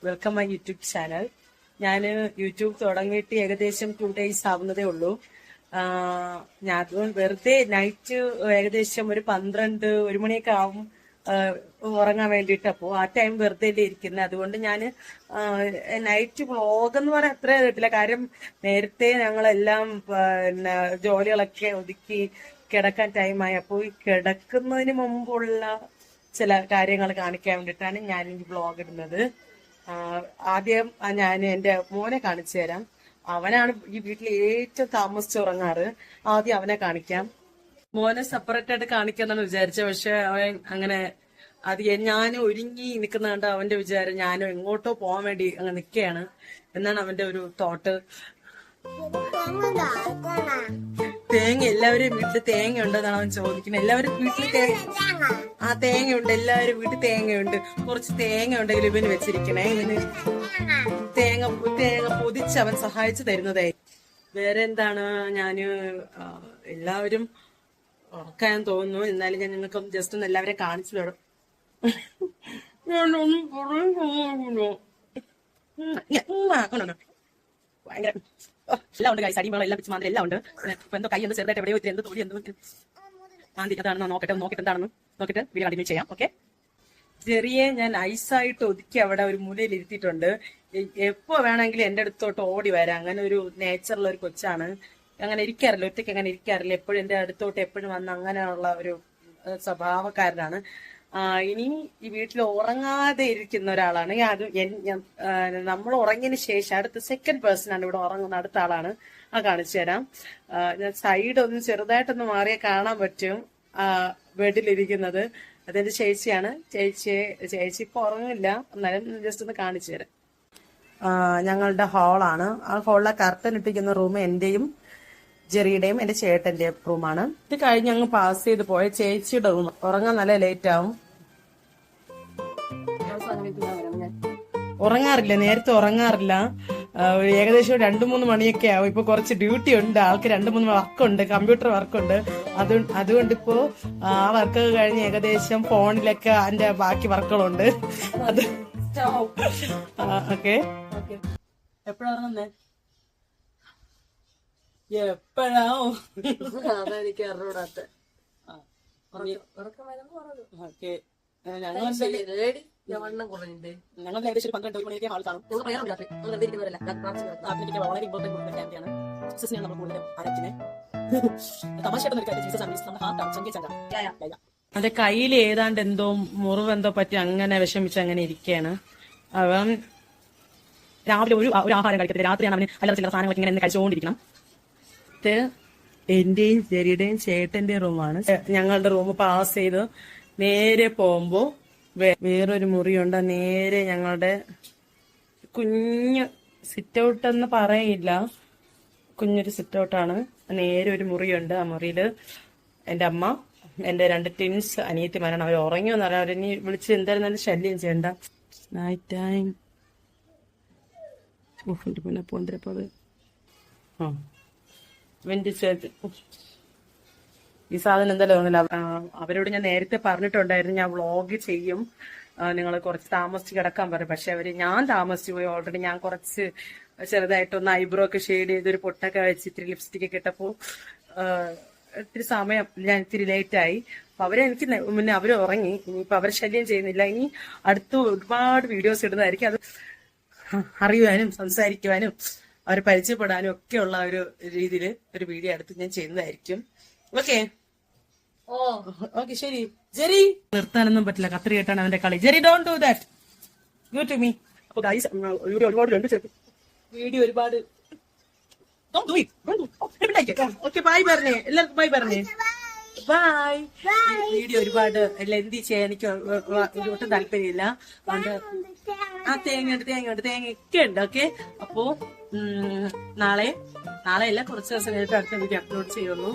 Welcome my YouTube channel. ഞാൻ YouTube തുടങ്ങിയിട്ട് ഏകദേശം 2 days ആവുന്നതേ ഉള്ളൂ. ഞാൻ വെറുതെ നൈറ്റ് ഏകദേശം ഒരു 12-1 മണിയൊക്കെ ആവും ഉറങ്ങാൻ വേണ്ടിയിട്ട്. അപ്പോൾ ആ ടൈം വെറുതെ അല്ലേ ഇരിക്കുന്നത്. അതുകൊണ്ട് ഞാൻ നൈറ്റ് വ്ളോഗ് എന്ന് പറയാൻ അത്ര കിട്ടില്ല. കാര്യം നേരത്തെ ഞങ്ങളെല്ലാം പിന്നെ ജോലികളൊക്കെ ഒതുക്കി കിടക്കാൻ ടൈമായി. അപ്പോൾ ഈ കിടക്കുന്നതിന് മുമ്പുള്ള ചില കാര്യങ്ങൾ കാണിക്കാൻ വേണ്ടിയിട്ടാണ് ഞാൻ ഈ വ്ളോഗ് ഇടുന്നത്. ആദ്യം ഞാൻ എൻ്റെ മോനെ കാണിച്ചു തരാം. അവനാണ് ഈ വീട്ടിൽ ഏറ്റവും താമസിച്ച് ഉറങ്ങാറ്. ആദ്യം അവനെ കാണിക്കാം. മോനെ സെപ്പറേറ്റ് ആയിട്ട് കാണിക്കാന്നാണ് വിചാരിച്ചത്. പക്ഷെ അവൻ അങ്ങനെ ഞാൻ ഒരുങ്ങി നിൽക്കുന്ന കണ്ട അവന്റെ വിചാരം ഞാനും എങ്ങോട്ടോ പോകാൻ വേണ്ടി അങ്ങ് നിൽക്കുകയാണ് എന്നാണ് അവന്റെ ഒരു തോട്ട്. തേങ്ങ എല്ലാവരും വീട്ടിൽ തേങ്ങ ഉണ്ടെന്നാണ് അവൻ ചോദിക്കുന്നത്. എല്ലാവരും വീട്ടിൽ തേങ്ങയുണ്ട്. എല്ലാവരും വീട്ടിൽ തേങ്ങയുണ്ട്. കുറച്ച് തേങ്ങ ഉണ്ടെങ്കിൽ ഇവന് വെച്ചിരിക്കണേ. ഇവന് തേങ്ങ പൊതിച്ച് അവൻ സഹായിച്ചു തരുന്നതായി. വേറെ എന്താണ്, ഞാന് എല്ലാവരും ഉറക്കാൻ തോന്നുന്നു. എന്നാലും ഞാൻ നിങ്ങൾക്ക് ജസ്റ്റ് ഒന്ന് എല്ലാവരെയും കാണിച്ചു തരും. ഭയങ്കര എല്ലാം ഉണ്ട്. കൈസ് അടിമകളും എല്ലാം പിച്ച് മാത്രം എല്ലാം ഉണ്ട്. ഇപ്പൊ എന്തോ കൈ എന്ത് ചെറുതായിട്ട് എവിടെയോ എന്ത് തൊലി എന്തോ അതാണെന്ന് നോക്കട്ടെ എന്താണെന്ന് നോക്കിട്ട് വീഡിയോ കണ്ടിന്യൂ ചെയ്യാം. ഓക്കെ. ചെറിയ ഞാൻ ഐസായിട്ട് ഒതുക്കി അവിടെ ഒരു മൂലയിൽ ഇരുത്തിയിട്ടുണ്ട്. എപ്പോ വേണമെങ്കിലും എന്റെ അടുത്തോട്ട് ഓടി വരാം. അങ്ങനെ ഒരു നേച്ചറുള്ള ഒരു കൊച്ചാണ്. അങ്ങനെ ഇരിക്കാറില്ല, ഒറ്റയ്ക്ക് അങ്ങനെ ഇരിക്കാറില്ല. എപ്പോഴും എന്റെ അടുത്തോട്ട് എപ്പോഴും വന്ന് അങ്ങനെയുള്ള ഒരു സ്വഭാവക്കാരനാണ്. ഇനി ഈ വീട്ടിൽ ഉറങ്ങാതെ ഇരിക്കുന്ന ഒരാളാണ്. അത് നമ്മൾ ഉറങ്ങിയതിന് ശേഷം അടുത്ത സെക്കൻഡ് പേഴ്സൺ ആണ് ഇവിടെ ഉറങ്ങുന്ന അടുത്ത ആളാണ്. കാണിച്ചു തരാം. ഞാൻ സൈഡ് ഒന്ന് ചെറുതായിട്ടൊന്ന് മാറിയാൽ കാണാൻ പറ്റും ബെഡിലിരിക്കുന്നത്. അതെന്റെ ചേച്ചിയാണ്. ചേച്ചി ഇപ്പൊ ഉറങ്ങില്ല, എന്നാലും ജസ്റ്റ് ഒന്ന് കാണിച്ചു തരാം. ഞങ്ങളുടെ ഹാളാണ്. ആ ഹാളിലെ കർട്ടൻ ഇട്ടിരിക്കുന്ന റൂം എന്റെയും ജെറിയുടെയും എന്റെ ചേട്ടന്റെയും റൂമാണ്. ഇത് കഴിഞ്ഞ് അങ്ങ് പാസ് ചെയ്ത് പോയ ചേച്ചിയുടെ റൂം. ഉറങ്ങാൻ നല്ല ലേറ്റ് ആവും. ഉറങ്ങാറില്ല, നേരത്തെ ഉറങ്ങാറില്ല. ഏകദേശം 2-3 മണിയൊക്കെ ആവും. ഇപ്പൊ കുറച്ച് ഡ്യൂട്ടി ഉണ്ട്, ആൾക്ക് 2-3 വർക്കുണ്ട്, കമ്പ്യൂട്ടർ വർക്കുണ്ട്. അതുകൊണ്ട് ഇപ്പോ ആ വർക്കൊക്കെ കഴിഞ്ഞ് ഏകദേശം ഫോണിലൊക്കെ അതിന്റെ ബാക്കി വർക്കുകളുണ്ട്. അത് ഓക്കെ. എപ്പോഴാ ഉറങ്ങുന്നേ? എപ്പോഴാവും അതെനിക്ക് അറിഞ്ഞൂടാത്ത. ഓക്കെ. ഞങ്ങൾ ഏകദേശം 12-1 മണിയൊക്കെ ഹാൾ കാണും. വളരെ ഇമ്പോർട്ടന്റ് ഫാമിലിയാണ്. ജീസസിനെയാണ് നമ്മൾ കൂടുതലും ആരാധിക്കുന്നത്. അവന്റെ കയ്യിൽ ഏതാണ്ട് എന്തോ മുറിവെന്തോ പറ്റി അങ്ങനെ വിഷമിച്ച് അങ്ങനെ ഇരിക്കുകയാണ്. അവൻ രാവിലെ ഒരു ആഹാരം കഴിക്കത്തില്ല. രാത്രിയാണ് അവന് അല്ലറ ചില്ലറ സാധനങ്ങൾ ഇങ്ങനെ കഴിച്ചുകൊണ്ടിരിക്കണം. എന്റെയും ജെറിയുടെയും ചേട്ടന്റെയും റൂമാണ്. ഞങ്ങളുടെ റൂം പാസ് ചെയ്ത് നേരെ പോകുമ്പോ വേറൊരു മുറിയുണ്ട്. നേരെ ഞങ്ങളുടെ കുഞ്ഞ് സിറ്റ് ഔട്ട് എന്ന് പറയില്ല, കുഞ്ഞൊരു സിറ്റ് ഔട്ടാണ്. നേരെ ഒരു മുറിയുണ്ട്. ആ മുറിയില് എന്റെ അമ്മ, എന്റെ 2 ട്വിൻസ് അനിയത്തിമാരാണ്. അവർ ഉറങ്ങിയെന്ന് പറയാം. അവരിനി വിളിച്ച് എന്തായിരുന്നാലും ശല്യം ചെയ്യണ്ട. Night time. പിന്നെ പോന്തരപ്പോ ഈ സാധനം എന്തായാലും തോന്നില്ല. അവരോട് ഞാൻ നേരത്തെ പറഞ്ഞിട്ടുണ്ടായിരുന്നു ഞാൻ വ്ളോഗ് ചെയ്യും, നിങ്ങൾ കുറച്ച് താമസിച്ച് കിടക്കാൻ പറയും. പക്ഷെ ഞാൻ താമസിച്ചു പോയി. ഓൾറെഡി ഞാൻ കുറച്ച് ചെറുതായിട്ടൊന്ന് ഐബ്രോ ഒക്കെ ഷെയ്ഡ് ചെയ്ത് ഒരു പൊട്ടൊക്കെ വെച്ച് ഇത്തിരി ലിപ്സ്റ്റിക് ഒക്കെ ഇട്ടപ്പോ ഇത്തിരി സമയം ഞാൻ ഇത്തിരി ലേറ്റായി. അപ്പൊ എനിക്ക് മുന്നേ അവര് ഉറങ്ങി. ഇനിയിപ്പൊ അവരെ ശല്യം ചെയ്യുന്നില്ല. ഇനി അടുത്ത് ഒരുപാട് വീഡിയോസ് ഇടുന്നതായിരിക്കും. അത് അറിയുവാനും സംസാരിക്കുവാനും അവരെ പരിചയപ്പെടാനും ഒക്കെയുള്ള ഒരു രീതിയിൽ ഒരു വീഡിയോ അടുത്ത് ഞാൻ ചെയ്യുന്നതായിരിക്കും. ഓക്കെ. ഓക്കെ, ശരി. ജെറി നിർത്താനൊന്നും പറ്റില്ല, കത്രി കേട്ടാണ് അവന്റെ കളി. Jerry don't do that, go to me. അപ്പൊ ഗൈസ് ഒരുപാട് വീഡിയോ ഒരുപാട് ഓക്കെ. ബൈ പറഞ്ഞേ എല്ലാവർക്കും, ബൈ പറഞ്ഞേ. ബൈ. വീഡിയോ ഒരുപാട് ലെന്തി ചെയ്യാൻ എനിക്ക് ഒട്ടും താല്പര്യമില്ല. അതുകൊണ്ട് തേങ്ങയൊക്കെ ഉണ്ട്. ഓക്കെ. അപ്പോ നാളെ അല്ല, കുറച്ച് ദിവസം കഴിഞ്ഞിട്ട് അടുത്ത വീഡിയോ അപ്ലോഡ് ചെയ്യുള്ളൂ.